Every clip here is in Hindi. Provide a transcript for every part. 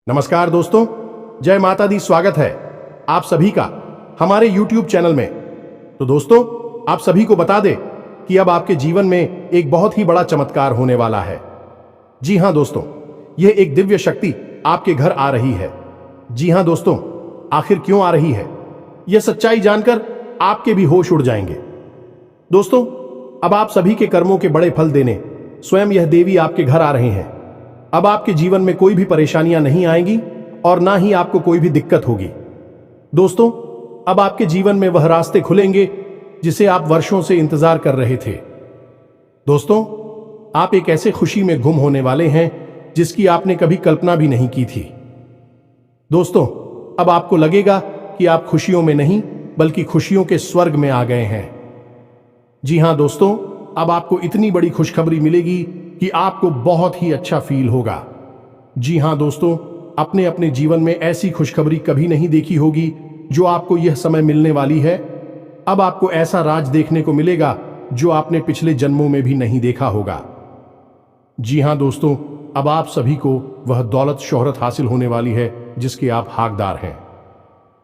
नमस्कार दोस्तों, जय माता दी। स्वागत है आप सभी का हमारे YouTube चैनल में। तो दोस्तों, आप सभी को बता दें कि अब आपके जीवन में एक बहुत ही बड़ा चमत्कार होने वाला है। जी हां दोस्तों, यह एक दिव्य शक्ति आपके घर आ रही है। जी हां दोस्तों, आखिर क्यों आ रही है, यह सच्चाई जानकर आपके भी होश उड़ जाएंगे। दोस्तों, अब आप सभी के कर्मों के बड़े फल देने स्वयं यह देवी आपके घर आ रहे हैं। अब आपके जीवन में कोई भी परेशानियां नहीं आएंगी और ना ही आपको कोई भी दिक्कत होगी। दोस्तों, अब आपके जीवन में वह रास्ते खुलेंगे जिसे आप वर्षों से इंतजार कर रहे थे। दोस्तों, आप एक ऐसे खुशी में गुम होने वाले हैं जिसकी आपने कभी कल्पना भी नहीं की थी। दोस्तों, अब आपको लगेगा कि आप खुशियों में नहीं बल्कि खुशियों के स्वर्ग में आ गए हैं। जी हां दोस्तों, अब आपको इतनी बड़ी खुशखबरी मिलेगी कि आपको बहुत ही अच्छा फील होगा। जी हां दोस्तों, अपने अपने जीवन में ऐसी खुशखबरी कभी नहीं देखी होगी जो आपको यह समय मिलने वाली है। अब आपको ऐसा राज देखने को मिलेगा जो आपने पिछले जन्मों में भी नहीं देखा होगा। जी हां दोस्तों, अब आप सभी को वह दौलत शोहरत हासिल होने वाली है जिसके आप हकदार हैं।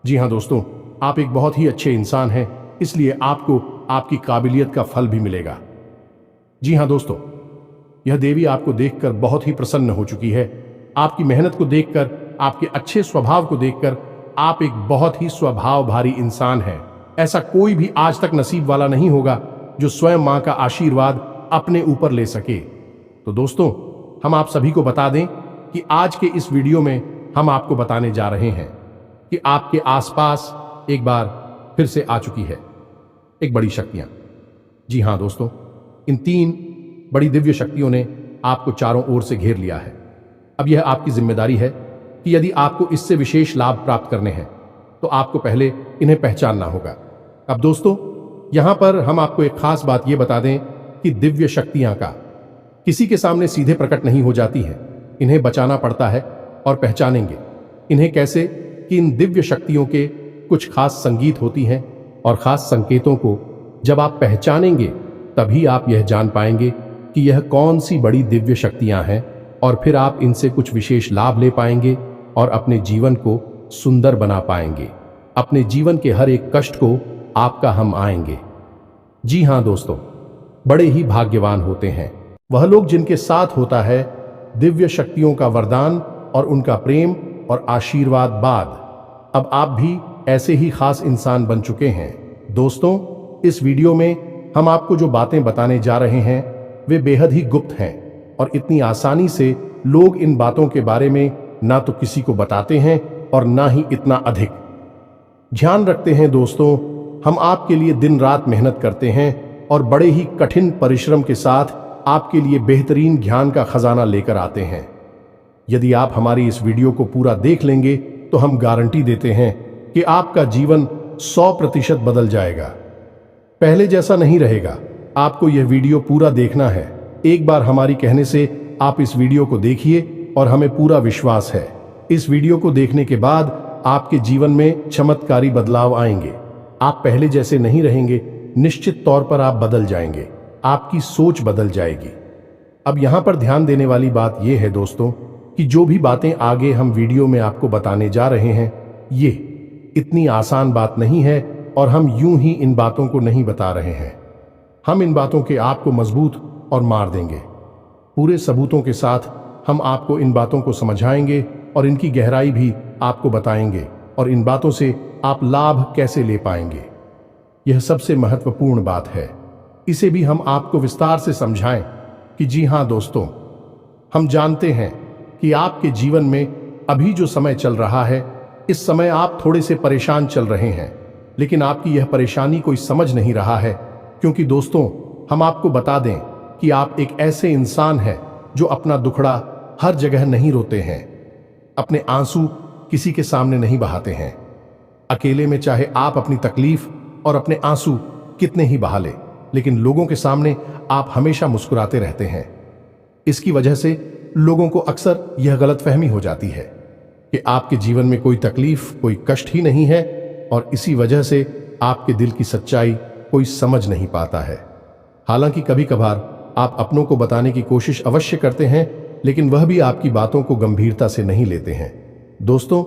जी हां दोस्तों, आप एक बहुत ही अच्छे इंसान हैं, इसलिए आपको आपकी काबिलियत का फल भी मिलेगा। जी हां दोस्तों, यह देवी आपको देखकर बहुत ही प्रसन्न हो चुकी है। आपकी मेहनत को देखकर, आपके अच्छे स्वभाव को देखकर आप एक बहुत ही स्वभाव भारी इंसान हैं। ऐसा कोई भी आज तक नसीब वाला नहीं होगा जो स्वयं मां का आशीर्वाद अपने ऊपर ले सके। तो दोस्तों, हम आप सभी को बता दें कि आज के इस वीडियो में हम आपको बताने जा रहे हैं कि आपके आसपास एक बार फिर से आ चुकी है एक बड़ी शक्तियां। जी हां दोस्तों, इन 3 बड़ी दिव्य शक्तियों ने आपको चारों ओर से घेर लिया है। अब यह आपकी जिम्मेदारी है कि यदि आपको इससे विशेष लाभ प्राप्त करने हैं तो आपको पहले इन्हें पहचानना होगा। अब दोस्तों, यहां पर हम आपको एक खास बात यह बता दें कि दिव्य शक्तियां का किसी के सामने सीधे प्रकट नहीं हो जाती है। इन्हें बचाना पड़ता है। और पहचानेंगे इन्हें कैसे कि इन दिव्य शक्तियों के कुछ खास संगीत होती हैं और खास संकेतों को जब आप पहचानेंगे तभी आप यह जान पाएंगे कि यह कौन सी बड़ी दिव्य शक्तियां हैं, और फिर आप इनसे कुछ विशेष लाभ ले पाएंगे और अपने जीवन को सुंदर बना पाएंगे। अपने जीवन के हर एक कष्ट को आपका हम आएंगे। जी हां दोस्तों, बड़े ही भाग्यवान होते हैं वह लोग जिनके साथ होता है दिव्य शक्तियों का वरदान और उनका प्रेम और आशीर्वाद बाद। अब आप भी ऐसे ही खास इंसान बन चुके हैं। दोस्तों, इस वीडियो में हम आपको जो बातें बताने जा रहे हैं वे बेहद ही गुप्त हैं और इतनी आसानी से लोग इन बातों के बारे में ना तो किसी को बताते हैं और ना ही इतना अधिक ध्यान रखते हैं। दोस्तों, हम आपके लिए दिन रात मेहनत करते हैं और बड़े ही कठिन परिश्रम के साथ आपके लिए बेहतरीन ज्ञान का खजाना लेकर आते हैं। यदि आप हमारी इस वीडियो को पूरा देख लेंगे तो हम गारंटी देते हैं कि आपका जीवन 100% बदल जाएगा, पहले जैसा नहीं रहेगा। आपको यह वीडियो पूरा देखना है। एक बार हमारी कहने से आप इस वीडियो को देखिए और हमें पूरा विश्वास है इस वीडियो को देखने के बाद आपके जीवन में चमत्कारी बदलाव आएंगे। आप पहले जैसे नहीं रहेंगे, निश्चित तौर पर आप बदल जाएंगे, आपकी सोच बदल जाएगी। अब यहां पर ध्यान देने वाली बात यह है दोस्तों कि जो भी बातें आगे हम वीडियो में आपको बताने जा रहे हैं ये इतनी आसान बात नहीं है और हम यूं ही इन बातों को नहीं बता रहे हैं। हम इन बातों के आपको मजबूत और मार देंगे। पूरे सबूतों के साथ हम आपको इन बातों को समझाएंगे और इनकी गहराई भी आपको बताएंगे और इन बातों से आप लाभ कैसे ले पाएंगे। यह सबसे महत्वपूर्ण बात है। इसे भी हम आपको विस्तार से समझाएं कि जी हां दोस्तों, हम जानते हैं कि आपके जीवन में अभी जो समय चल रहा है इस समय आप थोड़े से परेशान चल रहे हैं, लेकिन आपकी यह परेशानी कोई समझ नहीं रहा है। क्योंकि दोस्तों, हम आपको बता दें कि आप एक ऐसे इंसान हैं जो अपना दुखड़ा हर जगह नहीं रोते हैं, अपने आंसू किसी के सामने नहीं बहाते हैं। अकेले में चाहे आप अपनी तकलीफ और अपने आंसू कितने ही बहा ले, लेकिन लोगों के सामने आप हमेशा मुस्कुराते रहते हैं। इसकी वजह से लोगों को अक्सर यह गलतफहमी हो जाती है कि आपके जीवन में कोई तकलीफ, कोई कष्ट ही नहीं है और इसी वजह से आपके दिल की सच्चाई कोई समझ नहीं पाता है। हालांकि कभी कभार आप अपनों को बताने की कोशिश अवश्य करते हैं, लेकिन वह भी आपकी बातों को गंभीरता से नहीं लेते हैं। दोस्तों,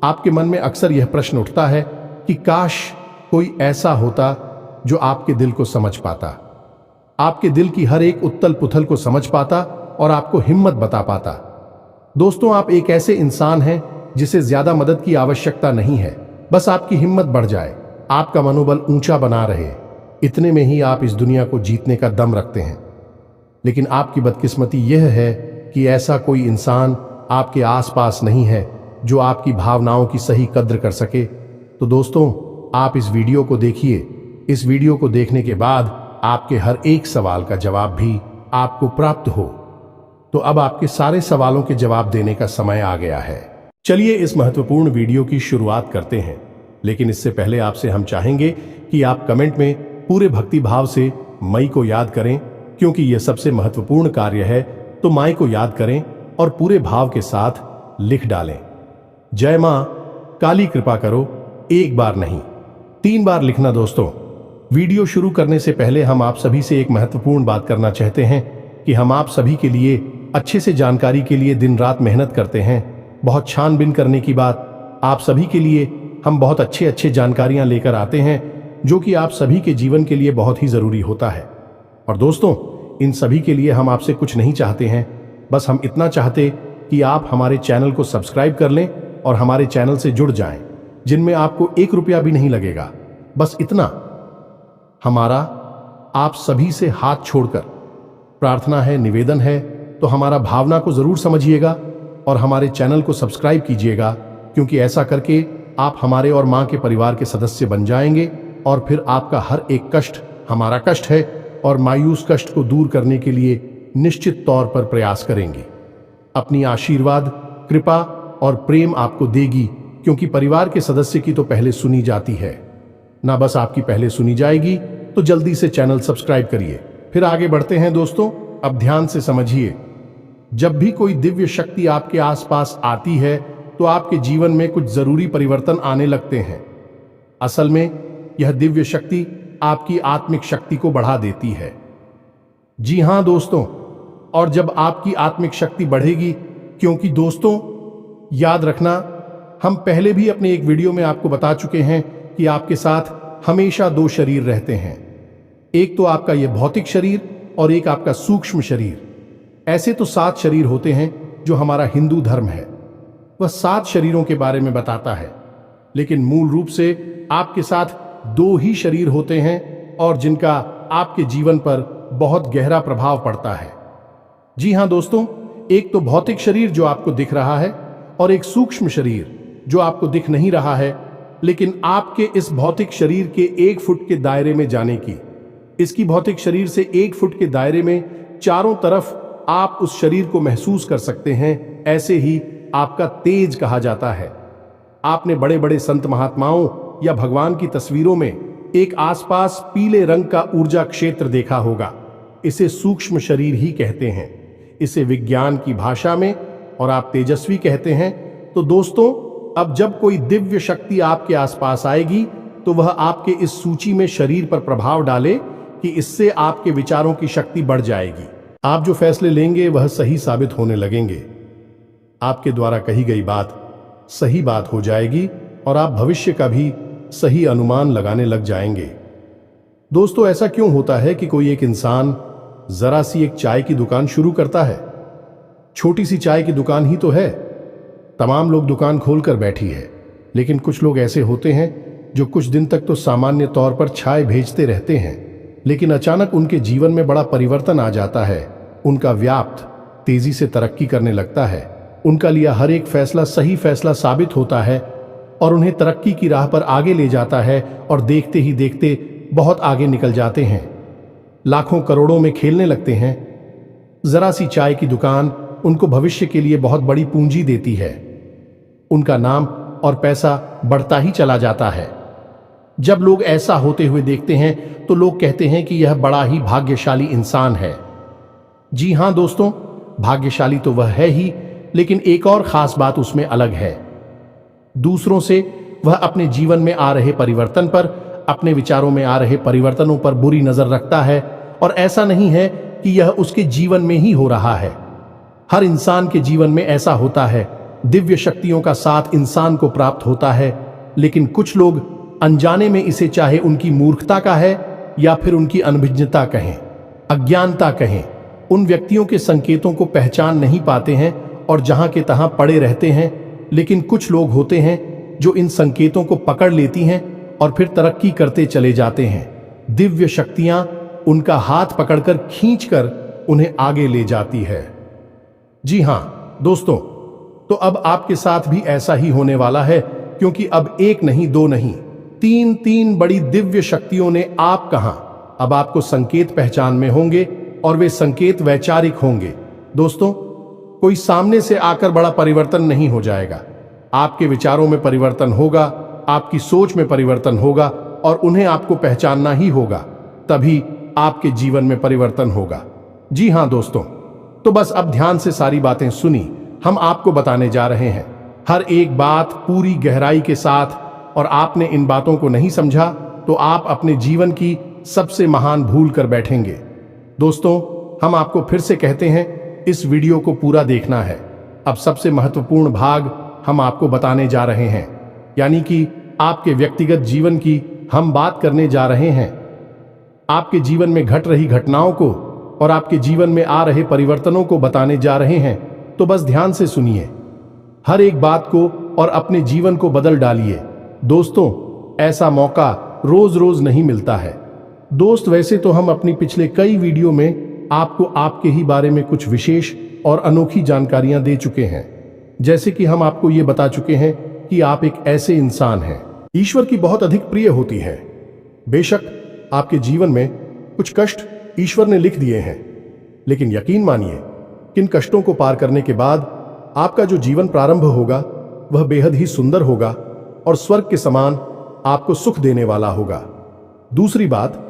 आपके मन में अक्सर यह प्रश्न उठता है कि काश कोई ऐसा होता जो आपके दिल को समझ पाता, आपके दिल की हर एक उथल पुथल को समझ पाता और आपको हिम्मत बता पाता। दोस्तों, आप एक ऐसे इंसान हैं जिसे ज्यादा मदद की आवश्यकता नहीं है, बस आपकी हिम्मत बढ़ जाए, आपका मनोबल ऊंचा बना रहे, इतने में ही आप इस दुनिया को जीतने का दम रखते हैं। लेकिन आपकी बदकिस्मती यह है कि ऐसा कोई इंसान आपके आसपास नहीं है जो आपकी भावनाओं की सही कद्र कर सके। तो दोस्तों, आप इस वीडियो को देखिए। इस वीडियो को देखने के बाद आपके हर एक सवाल का जवाब भी आपको प्राप्त हो। तो अब आपके सारे सवालों के जवाब देने का समय आ गया है। चलिए इस महत्वपूर्ण वीडियो की शुरुआत करते हैं। लेकिन इससे पहले आपसे हम चाहेंगे कि आप कमेंट में पूरे भक्ति भाव से मई को याद करें, क्योंकि यह सबसे महत्वपूर्ण कार्य है। तो माई को याद करें और पूरे भाव के साथ लिख डालें, जय मां काली कृपा करो। एक बार नहीं, 3 बार लिखना। दोस्तों, वीडियो शुरू करने से पहले हम आप सभी से एक महत्वपूर्ण बात करना चाहते हैं कि हम आप सभी के लिए अच्छे से जानकारी के लिए दिन रात मेहनत करते हैं। बहुत छानबीन करने की बात, आप सभी के लिए हम बहुत अच्छे जानकारियां लेकर आते हैं जो कि आप सभी के जीवन के लिए बहुत ही जरूरी होता है। और दोस्तों, इन सभी के लिए हम आपसे कुछ नहीं चाहते हैं, बस हम इतना चाहते कि आप हमारे चैनल को सब्सक्राइब कर लें और हमारे चैनल से जुड़ जाएं, जिनमें आपको 1 रुपया भी नहीं लगेगा। बस इतना हमारा आप सभी से हाथ छोड़कर प्रार्थना है, निवेदन है। तो हमारा भावना को जरूर समझिएगा और हमारे चैनल को सब्सक्राइब कीजिएगा, क्योंकि ऐसा करके आप हमारे और मां के परिवार के सदस्य बन जाएंगे और फिर आपका हर एक कष्ट हमारा कष्ट है और मायूस कष्ट को दूर करने के लिए निश्चित तौर पर प्रयास करेंगे। अपनी आशीर्वाद, कृपा और प्रेम आपको देगी, क्योंकि परिवार के सदस्य की तो पहले सुनी जाती है ना, बस आपकी पहले सुनी जाएगी। तो जल्दी से चैनल सब्सक्राइब करिए। फिर आगे बढ़ते हैं। दोस्तों, अब ध्यान से समझिए, जब भी कोई दिव्य शक्ति आपके आसपास आती है तो आपके जीवन में कुछ जरूरी परिवर्तन आने लगते हैं। असल में यह दिव्य शक्ति आपकी आत्मिक शक्ति को बढ़ा देती है। जी हां दोस्तों, और जब आपकी आत्मिक शक्ति बढ़ेगी, क्योंकि दोस्तों याद रखना, हम पहले भी अपने एक वीडियो में आपको बता चुके हैं कि आपके साथ हमेशा 2 शरीर रहते हैं। एक तो आपका यह भौतिक शरीर और एक आपका सूक्ष्म शरीर। ऐसे तो 7 शरीर होते हैं जो हमारा हिंदू धर्म है, वह 7 शरीरों के बारे में बताता है। लेकिन मूल रूप से आपके साथ 2 ही शरीर होते हैं और जिनका आपके जीवन पर बहुत गहरा प्रभाव पड़ता है। जी हां दोस्तों, एक तो भौतिक शरीर जो आपको दिख रहा है और एक सूक्ष्म शरीर जो आपको दिख नहीं रहा है, लेकिन आपके इस भौतिक शरीर के 1 फुट के दायरे में जाने की, इसकी भौतिक शरीर से 1 फुट के दायरे में चारों तरफ आप उस शरीर को महसूस कर सकते हैं। ऐसे ही आपका तेज कहा जाता है। आपने बड़े बड़े संत महात्माओं या भगवान की तस्वीरों में एक आसपास पीले रंग का ऊर्जा क्षेत्र देखा होगा। इसे सूक्ष्म शरीर ही कहते हैं, इसे विज्ञान की भाषा में, और आप तेजस्वी कहते हैं। तो दोस्तों, अब जब कोई दिव्य शक्ति आपके आसपास आएगी तो वह आपके इस सूची में शरीर पर प्रभाव डाले कि इससे आपके विचारों की शक्ति बढ़ जाएगी। आप जो फैसले लेंगे वह सही साबित होने लगेंगे। आपके द्वारा कही गई बात सही बात हो जाएगी और आप भविष्य का भी सही अनुमान लगाने लग जाएंगे। दोस्तों, ऐसा क्यों होता है कि कोई एक इंसान जरा सी एक चाय की दुकान शुरू करता है? छोटी सी चाय की दुकान ही तो है, तमाम लोग दुकान खोलकर बैठी है। लेकिन कुछ लोग ऐसे होते हैं जो कुछ दिन तक तो सामान्य तौर पर चाय भेजते रहते हैं, लेकिन अचानक उनके जीवन में बड़ा परिवर्तन आ जाता है। उनका व्यापार तेजी से तरक्की करने लगता है, उनका लिया हर एक फैसला सही फैसला साबित होता है और उन्हें तरक्की की राह पर आगे ले जाता है, और देखते ही देखते बहुत आगे निकल जाते हैं, लाखों करोड़ों में खेलने लगते हैं। जरा सी चाय की दुकान उनको भविष्य के लिए बहुत बड़ी पूंजी देती है। उनका नाम और पैसा बढ़ता ही चला जाता है। जब लोग ऐसा होते हुए देखते हैं तो लोग कहते हैं कि यह बड़ा ही भाग्यशाली इंसान है। जी हां दोस्तों, भाग्यशाली तो वह है ही, लेकिन एक और खास बात उसमें अलग है। दूसरों से वह अपने जीवन में आ रहे परिवर्तन पर, अपने विचारों में आ रहे परिवर्तनों पर बुरी नजर रखता है। और ऐसा नहीं है कि यह उसके जीवन में ही हो रहा है, हर इंसान के जीवन में ऐसा होता है। दिव्य शक्तियों का साथ इंसान को प्राप्त होता है, लेकिन कुछ लोग अनजाने में इसे चाहे उनकी मूर्खता का है या फिर उनकी अनभिज्ञता कहें, अज्ञानता कहें, उन व्यक्तियों के संकेतों को पहचान नहीं पाते हैं और जहां के तहां पड़े रहते हैं। लेकिन कुछ लोग होते हैं जो इन संकेतों को पकड़ लेती हैं और फिर तरक्की करते चले जाते हैं। दिव्य शक्तियां उनका हाथ पकड़कर खींचकर उन्हें आगे ले जाती है। जी हां दोस्तों, तो अब आपके साथ भी ऐसा ही होने वाला है, क्योंकि अब एक नहीं, दो नहीं, तीन बड़ी दिव्य शक्तियों ने आप कहां अब आपको संकेत पहचान में होंगे और वे संकेत वैचारिक होंगे। दोस्तों, कोई सामने से आकर बड़ा परिवर्तन नहीं हो जाएगा। आपके विचारों में परिवर्तन होगा, आपकी सोच में परिवर्तन होगा और उन्हें आपको पहचानना ही होगा, तभी आपके जीवन में परिवर्तन होगा। जी हां दोस्तों, तो बस अब ध्यान से सारी बातें सुनी, हम आपको बताने जा रहे हैं हर एक बात पूरी गहराई के साथ, और आपने इन बातों को नहीं समझा तो आप अपने जीवन की सबसे महान भूल कर बैठेंगे। दोस्तों, हम आपको फिर से कहते हैं, इस वीडियो को पूरा देखना है। अब सबसे महत्वपूर्ण भाग हम आपको बताने जा रहे हैं, यानी कि आपके व्यक्तिगत जीवन की हम बात करने जा रहे हैं। आपके जीवन में घट रही घटनाओं को और आपके जीवन में आ रहे परिवर्तनों को बताने जा रहे हैं, तो बस ध्यान से सुनिए हर एक बात को और अपने जीवन को बदल डालिए। दोस्तों, ऐसा मौका रोज रोज नहीं मिलता है। दोस्त, वैसे तो हम अपनी पिछले कई वीडियो में आपको आपके ही बारे में कुछ विशेष और अनोखी जानकारियां दे चुके हैं, जैसे कि हम आपको ये बता चुके हैं कि आप एक ऐसे इंसान हैं ईश्वर की बहुत अधिक प्रिय होती है। बेशक आपके जीवन में कुछ कष्ट ईश्वर ने लिख दिए हैं, लेकिन यकीन मानिए किन कष्टों को पार करने के बाद आपका जो जीवन प्रारंभ होगा वह बेहद ही सुंदर होगा और स्वर्ग के समान आपको सुख देने वाला होगा। दूसरी बात,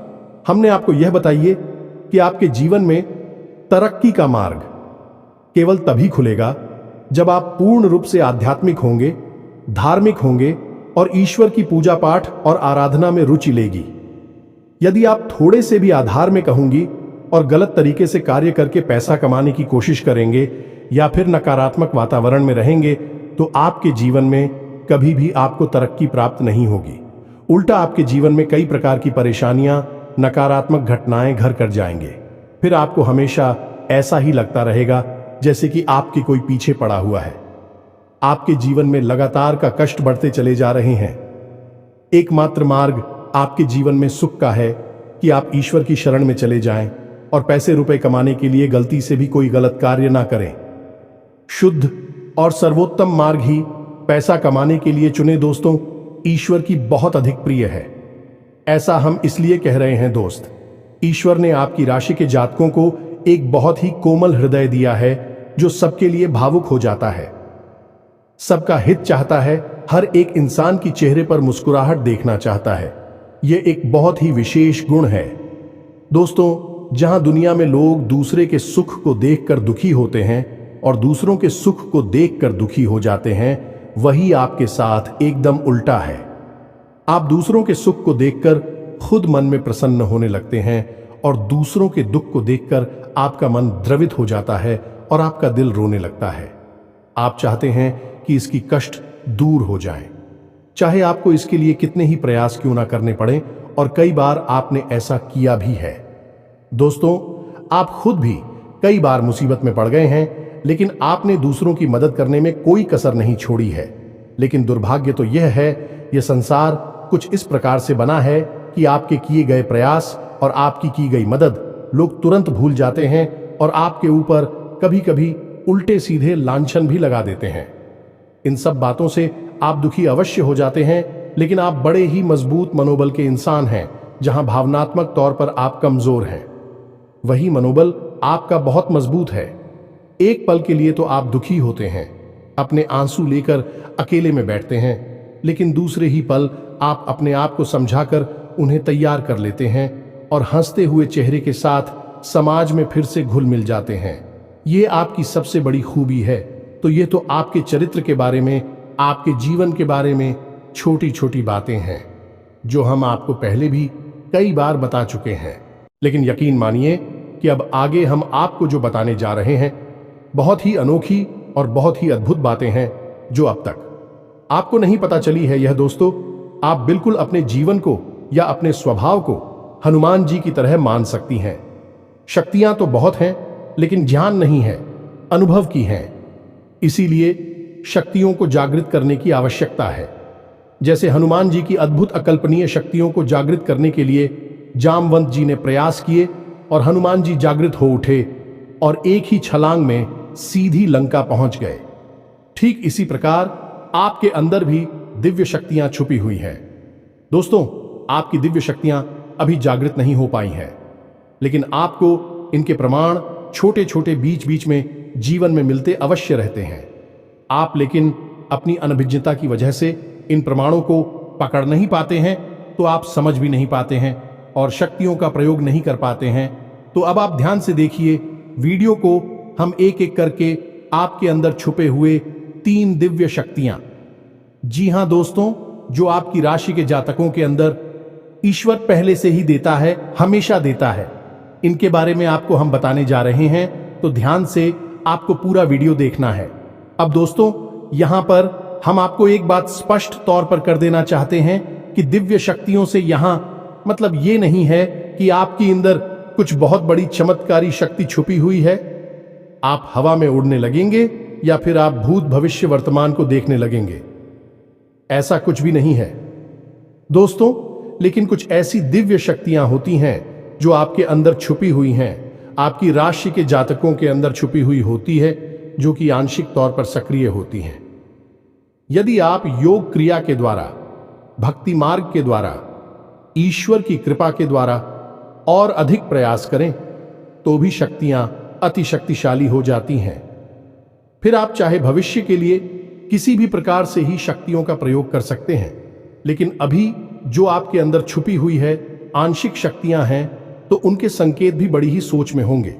हमने आपको यह बताइए कि आपके जीवन में तरक्की का मार्ग केवल तभी खुलेगा जब आप पूर्ण रूप से आध्यात्मिक होंगे, धार्मिक होंगे और ईश्वर की पूजा पाठ और आराधना में रुचि लेगी। यदि आप थोड़े से भी अधार्मिक होंगी और गलत तरीके से कार्य करके पैसा कमाने की कोशिश करेंगे या फिर नकारात्मक वातावरण में रहेंगे, तो आपके जीवन में कभी भी आपको तरक्की प्राप्त नहीं होगी। उल्टा आपके जीवन में कई प्रकार की परेशानियां, नकारात्मक घटनाएं घर कर जाएंगे। फिर आपको हमेशा ऐसा ही लगता रहेगा जैसे कि आपके कोई पीछे पड़ा हुआ है। आपके जीवन में लगातार का कष्ट बढ़ते चले जा रहे हैं। एकमात्र मार्ग आपके जीवन में सुख का है कि आप ईश्वर की शरण में चले जाएं और पैसे रुपए कमाने के लिए गलती से भी कोई गलत कार्य ना करें। शुद्ध और सर्वोत्तम मार्ग ही पैसा कमाने के लिए चुने। दोस्तों, ईश्वर की बहुत अधिक प्रिय है। ऐसा हम इसलिए कह रहे हैं दोस्त, ईश्वर ने आपकी राशि के जातकों को एक बहुत ही कोमल हृदय दिया है जो सबके लिए भावुक हो जाता है, सबका हित चाहता है, हर एक इंसान की चेहरे पर मुस्कुराहट देखना चाहता है। यह एक बहुत ही विशेष गुण है। दोस्तों, जहां दुनिया में लोग दूसरे के सुख को देखकर दुखी होते हैं और दूसरों के सुख को देखकर दुखी हो जाते हैं, वही आपके साथ एकदम उल्टा है। आप दूसरों के सुख को देखकर खुद मन में प्रसन्न होने लगते हैं और दूसरों के दुख को देखकर आपका मन द्रवित हो जाता है और आपका दिल रोने लगता है। आप चाहते हैं कि इसकी कष्ट दूर हो जाए, चाहे आपको इसके लिए कितने ही प्रयास क्यों ना करने पड़े, और कई बार आपने ऐसा किया भी है। दोस्तों, आप खुद भी कई बार मुसीबत में पड़ गए हैं, लेकिन आपने दूसरों की मदद करने में कोई कसर नहीं छोड़ी है। लेकिन दुर्भाग्य तो यह है, यह संसार कुछ इस प्रकार से बना है कि आपके किए गए प्रयास और आपकी की गई मदद लोग तुरंत भूल जाते हैं और आपके ऊपर कभी कभी उल्टे सीधे लांछन भी लगा देते हैं। इन सब बातों से आप दुखी अवश्य हो जाते हैं, लेकिन आप बड़े ही मजबूत मनोबल के इंसान हैं। जहां भावनात्मक तौर पर आप कमजोर हैं, वही मनोबल आपका बहुत मजबूत है। एक पल के लिए तो आप दुखी होते हैं, अपने आंसू लेकर अकेले में बैठते हैं, लेकिन दूसरे ही पल आप अपने आप को समझाकर उन्हें तैयार कर लेते हैं और हंसते हुए चेहरे के साथ समाज में फिर से घुल मिल जाते हैं। ये आपकी सबसे बड़ी खूबी है। तो ये तो आपके चरित्र के बारे में, आपके जीवन के बारे में छोटी छोटी बातें हैं जो हम आपको पहले भी कई बार बता चुके हैं। लेकिन यकीन मानिए कि अब आगे हम आपको जो बताने जा रहे हैं बहुत ही अनोखी और बहुत ही अद्भुत बातें हैं जो अब तक आपको नहीं पता चली है। यह दोस्तों, आप बिल्कुल अपने जीवन को या अपने स्वभाव को हनुमान जी की तरह मान सकती हैं। शक्तियां तो बहुत हैं, लेकिन ज्ञान नहीं है, अनुभव की हैं। इसीलिए शक्तियों को जागृत करने की आवश्यकता है। जैसे हनुमान जी की अद्भुत अकल्पनीय शक्तियों को जागृत करने के लिए जामवंत जी ने प्रयास किए और हनुमान जी जागृत हो उठे और एक ही छलांग में सीधी लंका पहुंच गए। ठीक इसी प्रकार आपके अंदर भी दिव्य शक्तियां छुपी हुई हैं। दोस्तों, आपकी दिव्य शक्तियां अभी जागृत नहीं हो पाई हैं, लेकिन आपको इनके प्रमाण छोटे छोटे बीच बीच में जीवन में मिलते अवश्य रहते हैं। आप लेकिन अपनी अनभिज्ञता की वजह से इन प्रमाणों को पकड़ नहीं पाते हैं, तो आप समझ भी नहीं पाते हैं और शक्तियों का प्रयोग नहीं कर पाते हैं। तो अब आप ध्यान से देखिए वीडियो को, हम एक एक करके आपके अंदर छुपे हुए 3 दिव्य शक्तियां, जी हां दोस्तों, जो आपकी राशि के जातकों के अंदर ईश्वर पहले से ही देता है, हमेशा देता है, इनके बारे में आपको हम बताने जा रहे हैं। तो ध्यान से आपको पूरा वीडियो देखना है। अब दोस्तों, यहां पर हम आपको एक बात स्पष्ट तौर पर कर देना चाहते हैं कि दिव्य शक्तियों से यहां मतलब ये नहीं है कि आपके अंदर कुछ बहुत बड़ी चमत्कारी शक्ति छुपी हुई है। आप हवा में उड़ने लगेंगे या फिर आप भूत भविष्य वर्तमान को देखने लगेंगे, ऐसा कुछ भी नहीं है दोस्तों। लेकिन कुछ ऐसी दिव्य शक्तियां होती हैं जो आपके अंदर छुपी हुई हैं, आपकी राशि के जातकों के अंदर छुपी हुई होती है, जो कि आंशिक तौर पर सक्रिय होती हैं। यदि आप योग क्रिया के द्वारा, भक्ति मार्ग के द्वारा, ईश्वर की कृपा के द्वारा और अधिक प्रयास करें तो भी शक्तियां अति शक्तिशाली हो जाती हैं। फिर आप चाहे भविष्य के लिए किसी भी प्रकार से ही शक्तियों का प्रयोग कर सकते हैं, लेकिन अभी जो आपके अंदर छुपी हुई है आंशिक शक्तियां हैं, तो उनके संकेत भी बड़ी ही सोच में होंगे,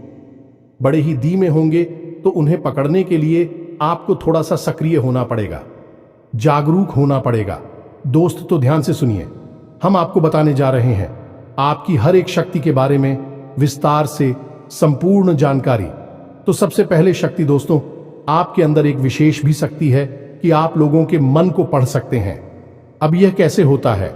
बड़े ही धीमे होंगे। तो उन्हें पकड़ने के लिए आपको थोड़ा सा सक्रिय होना पड़ेगा, जागरूक होना पड़ेगा। दोस्त, तो ध्यान से सुनिए, हम आपको बताने जा रहे हैं आपकी हर एक शक्ति के बारे में विस्तार से संपूर्ण जानकारी। तो सबसे पहले शक्ति दोस्तों, आपके अंदर एक विशेष भी शक्ति है कि आप लोगों के मन को पढ़ सकते हैं। अब यह कैसे होता है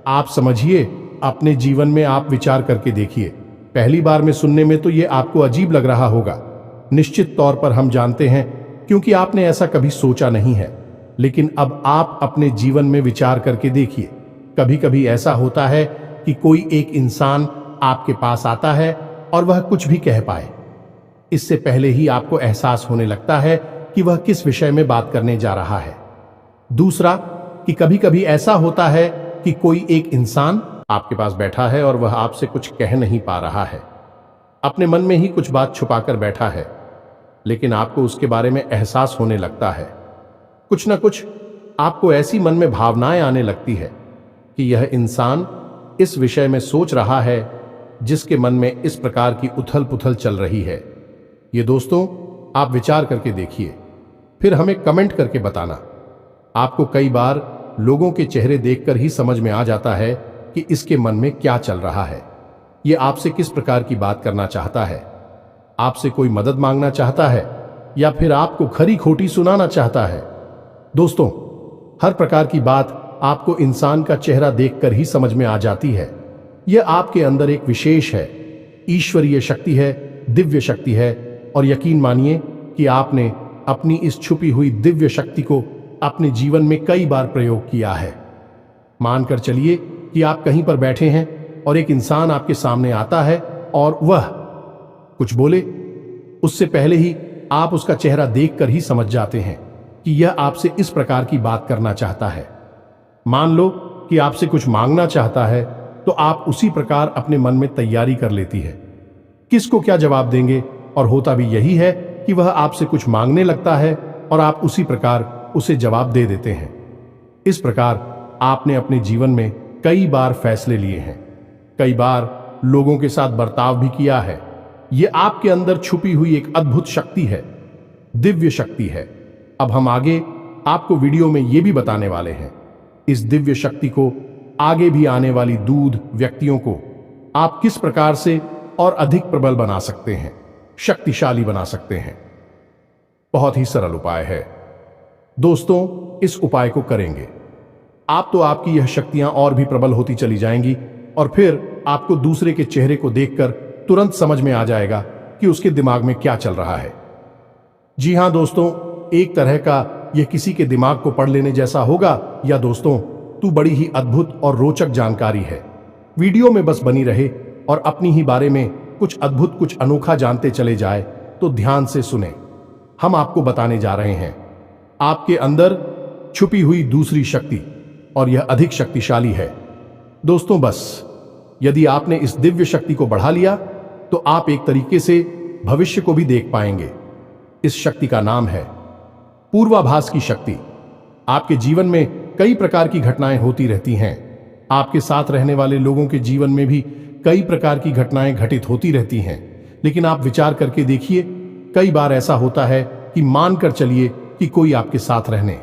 आप समझिए, अपने जीवन में आप विचार करके देखिए। पहली बार में सुनने में तो यह आपको अजीब लग रहा होगा, निश्चित तौर पर हम जानते हैं, क्योंकि आपने ऐसा कभी सोचा नहीं है। लेकिन अब आप अपने जीवन में विचार करके देखिए। कभी कभी ऐसा होता है कि कोई एक इंसान आपके पास आता है और वह कुछ भी कह पाए, इससे पहले ही आपको एहसास होने लगता है कि वह किस विषय में बात करने जा रहा है। दूसरा, कि कभी कभी ऐसा होता है कि कोई एक इंसान आपके पास बैठा है और वह आपसे कुछ कह नहीं पा रहा है, अपने मन में ही कुछ बात छुपाकर बैठा है, लेकिन आपको उसके बारे में एहसास होने लगता है। कुछ ना कुछ आपको ऐसी मन में भावनाएं आने लगती है कि यह इंसान इस विषय में सोच रहा है जिसके मन में इस प्रकार की उथल पुथल चल रही है। ये दोस्तों, आप विचार करके देखिए, फिर हमें कमेंट करके बताना। आपको कई बार लोगों के चेहरे देखकर ही समझ में आ जाता है कि इसके मन में क्या चल रहा है, ये आपसे किस प्रकार की बात करना चाहता है, आपसे कोई मदद मांगना चाहता है या फिर आपको खरी खोटी सुनाना चाहता है। दोस्तों, हर प्रकार की बात आपको इंसान का चेहरा देखकर ही समझ में आ जाती है। यह आपके अंदर एक विशेष है, ईश्वरीय शक्ति है, दिव्य शक्ति है। और यकीन मानिए कि आपने अपनी इस छुपी हुई दिव्य शक्ति को अपने जीवन में कई बार प्रयोग किया है। मानकर चलिए कि आप कहीं पर बैठे हैं और एक इंसान आपके सामने आता है और वह कुछ बोले, उससे पहले ही आप उसका चेहरा देखकर ही समझ जाते हैं कि यह आपसे इस प्रकार की बात करना चाहता है। मान लो कि आपसे कुछ मांगना चाहता है, तो आप उसी प्रकार अपने मन में तैयारी कर लेती है किसको क्या जवाब देंगे, और होता भी यही है कि वह आपसे कुछ मांगने लगता है और आप उसी प्रकार उसे जवाब दे देते हैं। इस प्रकार आपने अपने जीवन में कई बार फैसले लिए हैं, कई बार लोगों के साथ बर्ताव भी किया है। यह आपके अंदर छुपी हुई एक अद्भुत शक्ति है, दिव्य शक्ति है। अब हम आगे आपको वीडियो में यह भी बताने वाले हैं, इस दिव्य शक्ति को आगे भी आने वाली दूध व्यक्तियों को आप किस प्रकार से और अधिक प्रबल बना सकते हैं, शक्तिशाली बना सकते हैं। बहुत ही सरल उपाय है। दोस्तों, इस उपाय को करेंगे आप तो आपकी यह शक्तियां और भी प्रबल होती चली जाएंगी और फिर आपको दूसरे के चेहरे को देखकर तुरंत समझ में आ जाएगा कि उसके दिमाग में क्या चल रहा है। जी हां दोस्तों, एक तरह का यह किसी के दिमाग को पढ़ लेने जैसा होगा या दोस्तों तू बड़ी ही अद्भुत और रोचक जानकारी है। वीडियो में बस बनी रहे और अपनी ही बारे में कुछ अद्भुत कुछ अनोखा जानते चले जाए तो ध्यान से सुने। हम आपको बताने जा रहे हैं आपके अंदर छुपी हुई दूसरी शक्ति और यह अधिक शक्तिशाली है। दोस्तों बस यदि आपने इस दिव्य शक्ति को बढ़ा लिया तो आप एक तरीके से भविष्य को भी देख पाएंगे। इस शक्ति का नाम है पूर्वाभास की शक्ति। आपके जीवन में कई प्रकार की घटनाएं होती रहती हैं। आपके साथ रहने वाले लोगों के जीवन में भी कई प्रकार की घटनाएं घटित होती रहती हैं, लेकिन आप विचार करके देखिए, कई बार ऐसा होता है कि मानकर चलिए कि कोई आपके साथ रहने,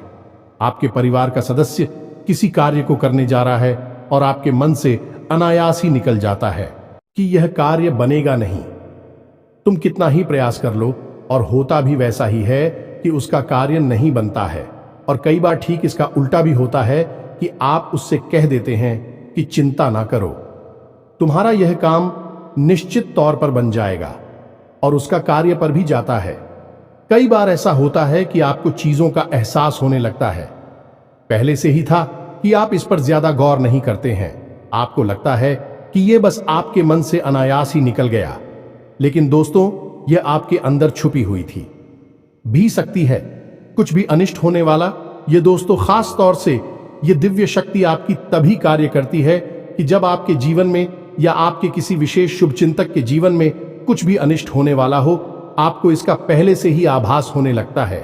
आपके परिवार का सदस्य किसी कार्य को करने जा रहा है और आपके मन से अनायास ही निकल जाता है कि यह कार्य बनेगा नहीं। तुम कितना ही प्रयास कर लो और होता भी वैसा ही है कि उसका कार्य नहीं बनता है। और कई बार ठीक इसका उल्टा भी होता है कि आप उससे कह देते हैं कि चिंता ना करो, तुम्हारा यह काम निश्चित तौर पर बन जाएगा और उसका कार्य पर भी जाता है। कई बार ऐसा होता है कि आपको चीजों का एहसास होने लगता है, पहले से ही था कि आप इस पर ज्यादा गौर नहीं करते हैं। आपको लगता है कि यह बस आपके मन से अनायास ही निकल गया, लेकिन दोस्तों यह आपके अंदर छुपी हुई थी भी सकती है। कुछ भी अनिष्ट होने वाला, ये दोस्तों खास तौर से ये दिव्य शक्ति आपकी तभी कार्य करती है कि जब आपके जीवन में या आपके किसी विशेष शुभचिंतक के जीवन में कुछ भी अनिष्ट होने वाला हो, आपको इसका पहले से ही आभास होने लगता है।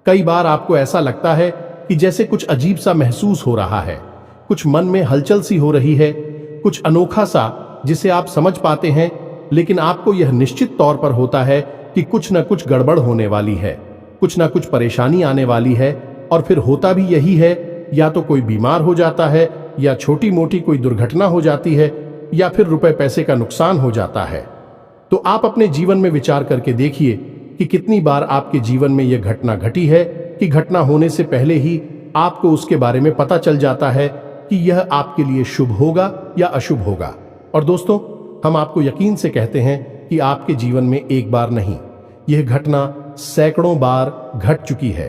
कई बार आपको ऐसा लगता है कि जैसे कुछ अजीब सा महसूस हो रहा है, कुछ मन में हलचल सी हो रही है, कुछ अनोखा सा जिसे आप समझ पाते हैं, लेकिन आपको यह निश्चित तौर पर होता है कि कुछ न कुछ गड़बड़ होने वाली है, कुछ ना कुछ परेशानी आने वाली है। और फिर होता भी यही है, या तो कोई बीमार हो जाता है, या छोटी मोटी कोई दुर्घटना हो जाती है, या फिर रुपए पैसे का नुकसान हो जाता है। तो आप अपने जीवन में विचार करके देखिए कि कितनी बार आपके जीवन में यह घटना घटी है कि घटना होने से पहले ही आपको उसके बारे में पता चल जाता है कि यह आपके लिए शुभ होगा या अशुभ होगा। और दोस्तों हम आपको यकीन से कहते हैं कि आपके जीवन में एक बार नहीं, यह घटना सैकड़ों बार घट चुकी है।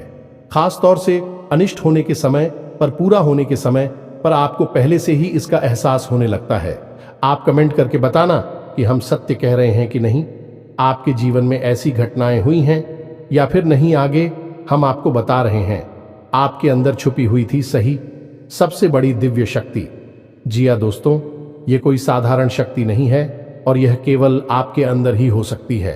खास तौर से अनिष्ट होने के समय पर, पूरा होने के समय पर आपको पहले से ही इसका एहसास होने लगता है। आप कमेंट करके बताना कि हम सत्य कह रहे हैं कि नहीं। आपके जीवन में ऐसी घटनाएं हुई हैं या फिर नहीं, आगे हम आपको बता रहे हैं। आपके अंदर छुपी हुई थी सही सबसे बड़ी दिव्य शक्ति। जी हाँ दोस्तों, ये कोई साधारण शक्ति नहीं है और यह केवल आपके अंदर ही हो सकती है।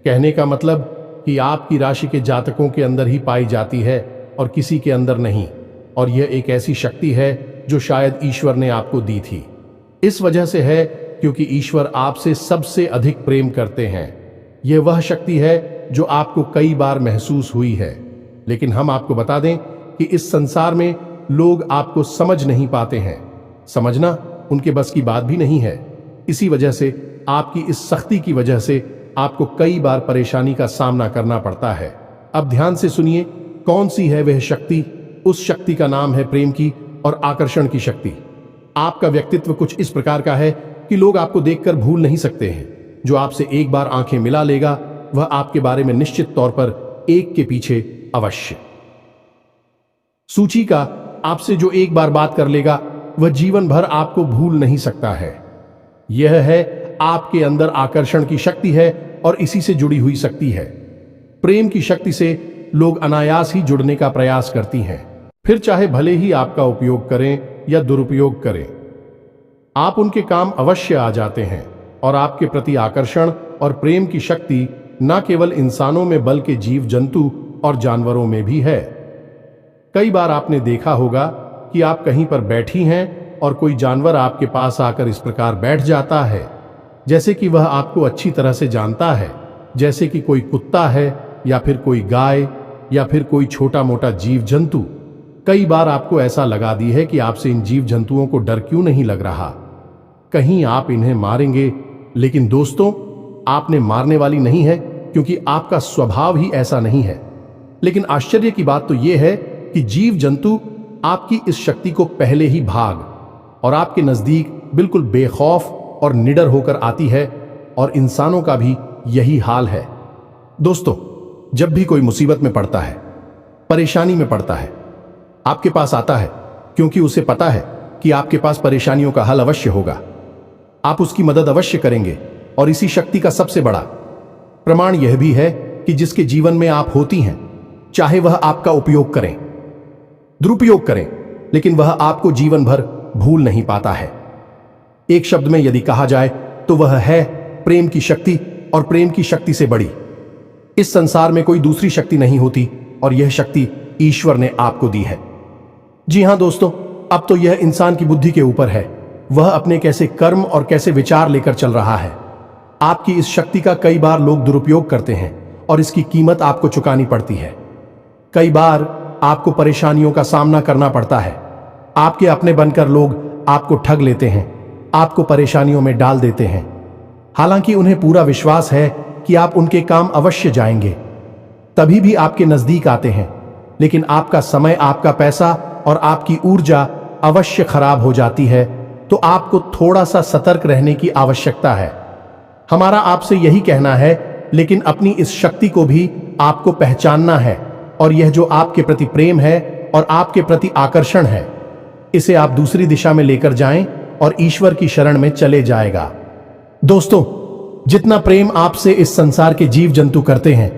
कहने का मतलब कि आपकी राशि के जातकों के अंदर ही पाई जाती है और किसी के अंदर नहीं। और यह एक ऐसी शक्ति है जो शायद ईश्वर ने आपको दी थी। इस वजह से है क्योंकि ईश्वर आपसे सबसे अधिक प्रेम करते हैं। यह वह शक्ति है जो आपको कई बार महसूस हुई है, लेकिन हम आपको बता दें कि इस संसार में लोग आपको समझ नहीं पाते हैं। समझना उनके बस की बात भी नहीं है। इसी वजह से आपकी इस सख्ती की वजह से आपको कई बार परेशानी का सामना करना पड़ता है। अब ध्यान से सुनिए कौन सी है वह शक्ति। उस शक्ति का नाम है प्रेम की और आकर्षण की शक्ति। आपका व्यक्तित्व कुछ इस प्रकार का है कि लोग आपको देखकर भूल नहीं सकते हैं। जो आपसे एक बार आंखें मिला लेगा वह आपके बारे में निश्चित तौर पर एक के पीछे अवश्य सूची का आपसे जो एक बार बात कर लेगा वह जीवन भर आपको भूल नहीं सकता है। यह है आपके अंदर आकर्षण की शक्ति है और इसी से जुड़ी हुई शक्ति है। प्रेम की शक्ति से लोग अनायास ही जुड़ने का प्रयास करती हैं, फिर चाहे भले ही आपका उपयोग करें या दुरुपयोग करें, आप उनके काम अवश्य आ जाते हैं। और आपके प्रति आकर्षण और प्रेम की शक्ति न केवल इंसानों में बल्कि जीव जंतु और जानवरों में भी है। कई बार आपने देखा होगा कि आप कहीं पर बैठी हैं और कोई जानवर आपके पास आकर इस प्रकार बैठ जाता है जैसे कि वह आपको अच्छी तरह से जानता है, जैसे कि कोई कुत्ता है या फिर कोई गाय या फिर कोई छोटा मोटा जीव जंतु। कई बार आपको ऐसा लगा दी है कि आपसे इन जीव जंतुओं को डर क्यों नहीं लग रहा, कहीं आप इन्हें मारेंगे। लेकिन दोस्तों आपने मारने वाली नहीं है, क्योंकि आपका स्वभाव ही ऐसा नहीं है। लेकिन आश्चर्य की बात तो यह है कि जीव जंतु आपकी इस शक्ति को पहले ही भाग और आपके नजदीक बिल्कुल बेखौफ और निडर होकर आती है, और इंसानों का भी यही हाल है। दोस्तों, जब भी कोई मुसीबत में पड़ता है, परेशानी में पड़ता है, आपके पास आता है क्योंकि उसे पता है कि आपके पास परेशानियों का हल अवश्य होगा। आप उसकी मदद अवश्य करेंगे, और इसी शक्ति का सबसे बड़ा प्रमाण यह भी है कि जिसके जीवन में आप होती हैं, चाहे वह आपका उपयोग करें, दुरुपयोग करें, लेकिन वह आपको जीवन भर भूल नहीं पाता है। एक शब्द में यदि कहा जाए तो वह है प्रेम की शक्ति, और प्रेम की शक्ति से बड़ी इस संसार में कोई दूसरी शक्ति नहीं होती, और यह शक्ति ईश्वर ने आपको दी है। जी हां दोस्तों, अब तो यह इंसान की बुद्धि के ऊपर है, वह अपने कैसे कर्म और कैसे विचार लेकर चल रहा है। आपकी इस शक्ति का कई बार लोग दुरुपयोग करते हैं, और इसकी कीमत आपको चुकानी पड़ती है। कई बार आपको परेशानियों का सामना करना पड़ता है। आपके अपने बनकर लोग आपको ठग लेते हैं, आपको परेशानियों में डाल देते हैं, हालांकि उन्हें पूरा विश्वास है कि आप उनके काम अवश्य जाएंगे, तभी भी आपके नजदीक आते हैं। लेकिन आपका समय, आपका पैसा और आपकी ऊर्जा अवश्य खराब हो जाती है, तो आपको थोड़ा सा सतर्क रहने की आवश्यकता है। हमारा आपसे यही कहना है, लेकिन अपनी इस शक्ति को भी आपको पहचानना है, और यह जो आपके प्रति प्रेम है और आपके प्रति आकर्षण है, इसे आप दूसरी दिशा में लेकर जाएं और ईश्वर की शरण में चले जाएगा। दोस्तों, जितना प्रेम आपसे इस संसार के जीव जंतु करते हैं,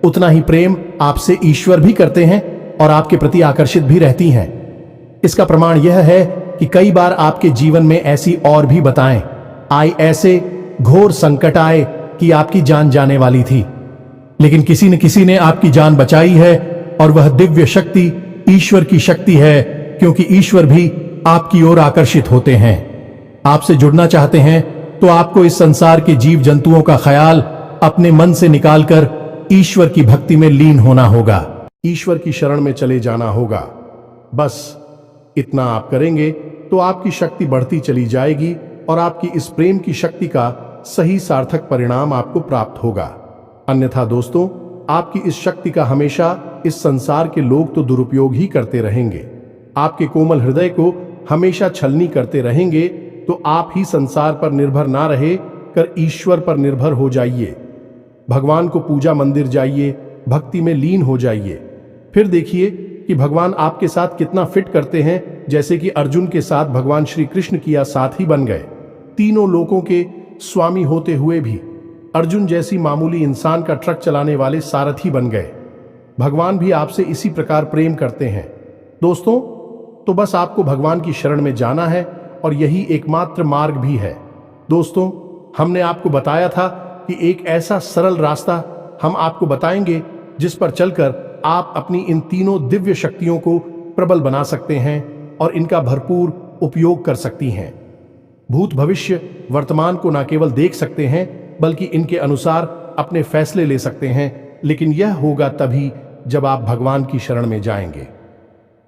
उतना ही प्रेम आपसे ईश्वर भी करते हैं और आपके प्रति आकर्षित भी रहती हैं। इसका प्रमाण यह है कि कई बार आपके जीवन में ऐसी और भी बताएं आई, ऐसे घोर संकट आए कि आपकी जान जाने वाली थी, लेकिन किसी न किसी ने आपकी जान बचाई है, और वह दिव्य शक्ति ईश्वर की शक्ति है, क्योंकि ईश्वर भी आपकी ओर आकर्षित होते हैं। आपसे जुड़ना चाहते हैं तो आपको इस संसार के जीव जंतुओं का ख्याल अपने मन से निकालकर ईश्वर की भक्ति में लीन होना होगा, ईश्वर की शरण में चले जाना होगा। बस इतना आप करेंगे तो आपकी शक्ति बढ़ती चली जाएगी, और आपकी इस प्रेम की शक्ति का सही सार्थक परिणाम आपको प्राप्त होगा। अन्यथा दोस्तों, आपकी इस शक्ति का हमेशा इस संसार के लोग तो दुरुपयोग ही करते रहेंगे, आपके कोमल हृदय को हमेशा छलनी करते रहेंगे। तो आप ही संसार पर निर्भर ना रहे कर ईश्वर पर निर्भर हो जाइए। भगवान को पूजा मंदिर जाइए, भक्ति में लीन हो जाइए। फिर देखिए कि भगवान आपके साथ कितना फिट करते हैं, जैसे कि अर्जुन के साथ भगवान श्री कृष्ण किया साथी बन गए। तीनों लोकों के स्वामी होते हुए भी अर्जुन जैसी मामूली इंसान का ट्रक चलाने वाले सारथी बन गए। भगवान भी आपसे इसी प्रकार प्रेम करते हैं। दोस्तों, तो बस आपको भगवान की शरण में जाना है, और यही एकमात्र मार्ग भी है। दोस्तों, हमने आपको बताया था कि एक ऐसा सरल रास्ता हम आपको बताएंगे, जिस पर चलकर आप अपनी इन तीनों दिव्य शक्तियों को प्रबल बना सकते हैं और इनका भरपूर उपयोग कर सकती हैं। भूत, भविष्य, वर्तमान को न केवल देख सकते हैं, बल्कि इनके अनुसार अपने फैसले ले सकते हैं। लेकिन यह होगा तभी जब आप भगवान की शरण में जाएंगे।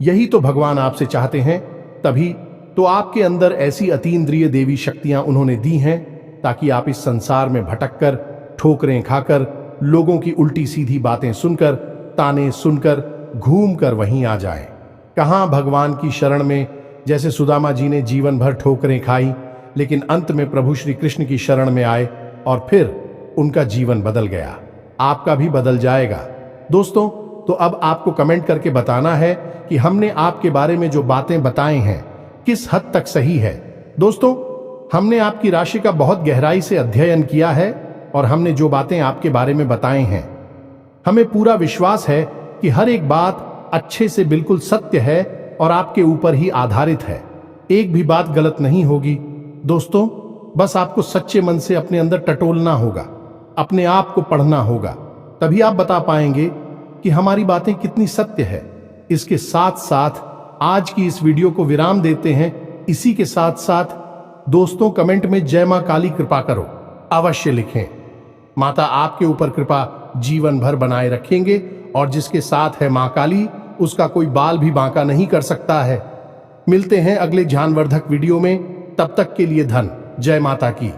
यही तो भगवान आपसे चाहते हैं। तभी तो आपके अंदर ऐसी अतीन्द्रिय देवी शक्तियां उन्होंने दी हैं, ताकि आप इस संसार में भटककर, ठोकरें खाकर, लोगों की उल्टी सीधी बातें सुनकर, ताने सुनकर, घूमकर वहीं आ जाएं। कहां भगवान की शरण में, जैसे सुदामा जी ने जीवन भर ठोकरें खाई, लेकिन अंत में प्रभु श्री कृष्ण की शरण में आए, और फिर उनका जीवन बदल गया। आपका भी बदल जाएगा। दोस्तों, तो अब आपको कमेंट करके बताना है कि हमने आपके बारे में जो बातें बताई हैं किस हद तक सही है। दोस्तों, हमने आपकी राशि का बहुत गहराई से अध्ययन किया है, और हमने जो बातें आपके बारे में बताई हैं, हमें पूरा विश्वास है कि हर एक बात अच्छे से बिल्कुल सत्य है और आपके ऊपर ही आधारित है। एक भी बात गलत नहीं होगी। दोस्तों, बस आपको सच्चे मन से अपने अंदर टटोलना होगा, अपने आप को पढ़ना होगा, तभी आप बता पाएंगे कि हमारी बातें कितनी सत्य है। इसके साथ साथ आज की इस वीडियो को विराम देते हैं। इसी के साथ साथ दोस्तों, कमेंट में जय मां काली कृपा करो अवश्य लिखें। माता आपके ऊपर कृपा जीवन भर बनाए रखेंगे, और जिसके साथ है मां काली, उसका कोई बाल भी बांका नहीं कर सकता है। मिलते हैं अगले ज्ञानवर्धक वीडियो में, तब तक के लिए धन जय माता की।